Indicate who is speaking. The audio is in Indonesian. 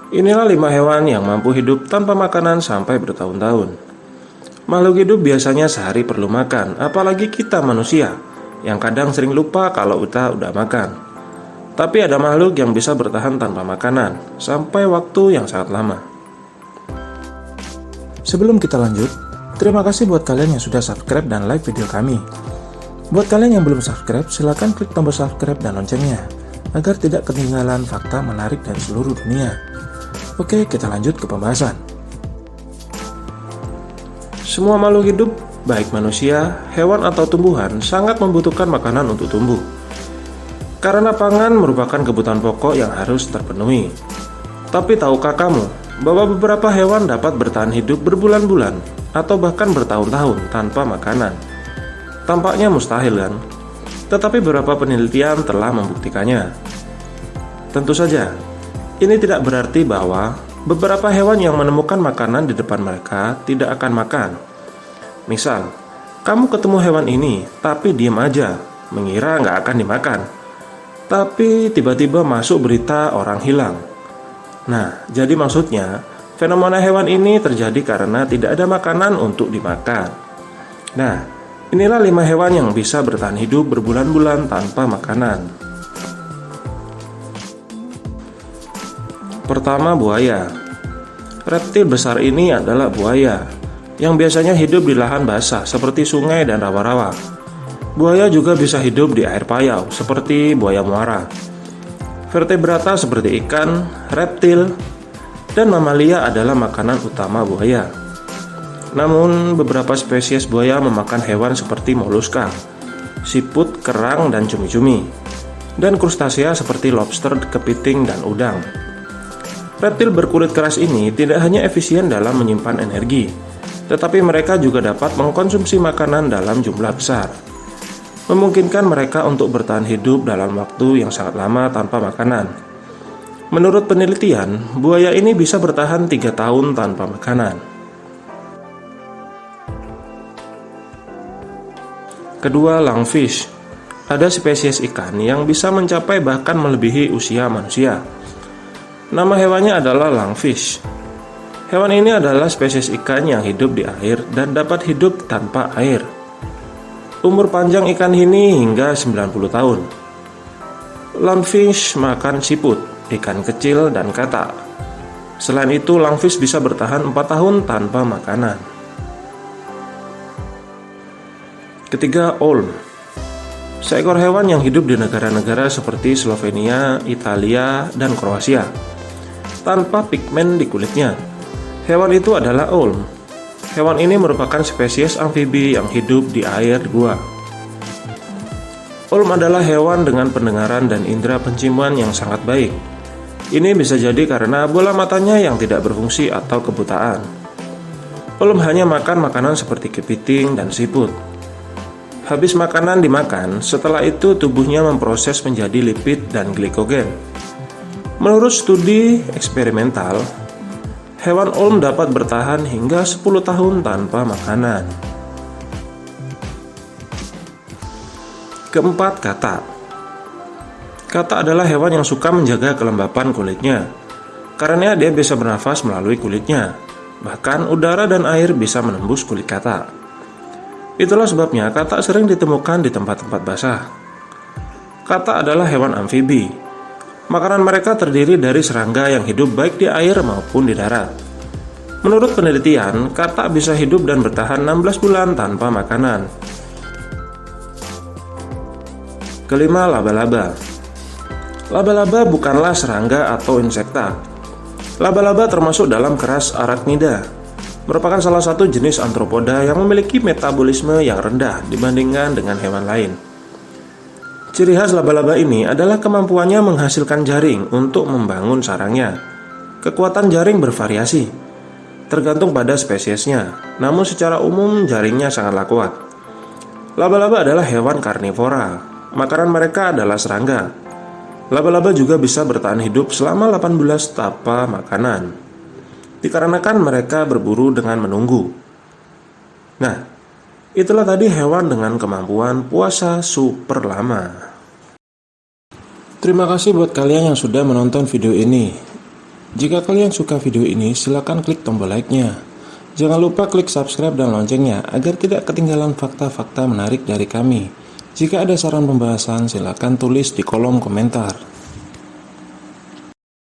Speaker 1: Inilah 5 hewan yang mampu hidup tanpa makanan sampai bertahun-tahun. Makhluk hidup biasanya sehari perlu makan, apalagi kita manusia, yang kadang sering lupa kalau kita udah makan. Tapi ada makhluk yang bisa bertahan tanpa makanan, sampai waktu yang sangat lama.
Speaker 2: Sebelum kita lanjut, terima kasih buat kalian yang sudah subscribe dan like video kami. Buat kalian yang belum subscribe, silakan klik tombol subscribe dan loncengnya, agar tidak ketinggalan fakta menarik dari seluruh dunia. Oke, kita lanjut ke pembahasan.
Speaker 1: Semua makhluk hidup, baik manusia, hewan atau tumbuhan, sangat membutuhkan makanan untuk tumbuh. Karena pangan merupakan kebutuhan pokok yang harus terpenuhi. Tapi tahukah kamu bahwa beberapa hewan dapat bertahan hidup berbulan-bulan atau bahkan bertahun-tahun tanpa makanan? Tampaknya mustahil kan? Tetapi beberapa penelitian telah membuktikannya. Tentu saja, ini tidak berarti bahwa beberapa hewan yang menemukan makanan di depan mereka tidak akan makan. Misal, kamu ketemu hewan ini, tapi diam aja, mengira nggak akan dimakan. Tapi tiba-tiba masuk berita orang hilang. Nah, jadi maksudnya, fenomena hewan ini terjadi karena tidak ada makanan untuk dimakan. Nah, inilah 5 hewan yang bisa bertahan hidup berbulan-bulan tanpa makanan. Pertama, buaya. Reptil besar ini adalah buaya, yang biasanya hidup di lahan basah seperti sungai dan rawa-rawa. Buaya juga bisa hidup di air payau seperti buaya muara. Vertebrata seperti ikan, reptil, dan mamalia adalah makanan utama buaya. Namun, beberapa spesies buaya memakan hewan seperti moluska, siput, kerang, dan cumi-cumi, dan krustasea seperti lobster, kepiting, dan udang. Reptil berkulit keras ini tidak hanya efisien dalam menyimpan energi, tetapi mereka juga dapat mengkonsumsi makanan dalam jumlah besar, memungkinkan mereka untuk bertahan hidup dalam waktu yang sangat lama tanpa makanan. Menurut penelitian, buaya ini bisa bertahan 3 tahun tanpa makanan. Kedua, lungfish. Ada spesies ikan yang bisa mencapai bahkan melebihi usia manusia. Nama hewannya adalah lungfish. Hewan ini adalah spesies ikan yang hidup di air dan dapat hidup tanpa air. Umur panjang ikan ini hingga 90 tahun. Lungfish makan siput, ikan kecil, dan katak. Selain itu, lungfish bisa bertahan 4 tahun tanpa makanan. Ketiga, olm. Seekor hewan yang hidup di negara-negara seperti Slovenia, Italia, dan Kroasia, tanpa pigmen di kulitnya. Hewan itu adalah olm. Hewan ini merupakan spesies amfibi yang hidup di air gua. Olm adalah hewan dengan pendengaran dan indera penciuman yang sangat baik. Ini bisa jadi karena bola matanya yang tidak berfungsi atau kebutaan. Olm hanya makan makanan seperti kepiting dan siput. Habis makanan dimakan, setelah itu tubuhnya memproses menjadi lipid dan glikogen. Menurut studi eksperimental, hewan olm dapat bertahan hingga 10 tahun tanpa makanan. Keempat, katak. Katak adalah hewan yang suka menjaga kelembapan kulitnya, karena dia bisa bernafas melalui kulitnya. Bahkan udara dan air bisa menembus kulit katak. Itulah sebabnya katak sering ditemukan di tempat-tempat basah. Katak adalah hewan amfibi. Makanan mereka terdiri dari serangga yang hidup baik di air maupun di darat. Menurut penelitian, katak bisa hidup dan bertahan 16 bulan tanpa makanan. Kelima, laba-laba. Laba-laba bukanlah serangga atau insekta. Laba-laba termasuk dalam keras arachnida, merupakan salah satu jenis arthropoda yang memiliki metabolisme yang rendah dibandingkan dengan hewan lain. Ciri khas laba-laba ini adalah kemampuannya menghasilkan jaring untuk membangun sarangnya. Kekuatan jaring bervariasi, tergantung pada spesiesnya, namun secara umum jaringnya sangatlah kuat. Laba-laba adalah hewan karnivora. Makanan mereka adalah serangga. Laba-laba juga bisa bertahan hidup selama 18 tanpa makanan, dikarenakan mereka berburu dengan menunggu. Nah, itulah tadi hewan dengan kemampuan puasa super lama. Terima kasih buat kalian yang sudah menonton video ini.
Speaker 2: Jika kalian suka video ini, silakan klik tombol like-nya. Jangan lupa klik subscribe dan loncengnya agar tidak ketinggalan fakta-fakta menarik dari kami. Jika ada saran pembahasan, silakan tulis di kolom komentar.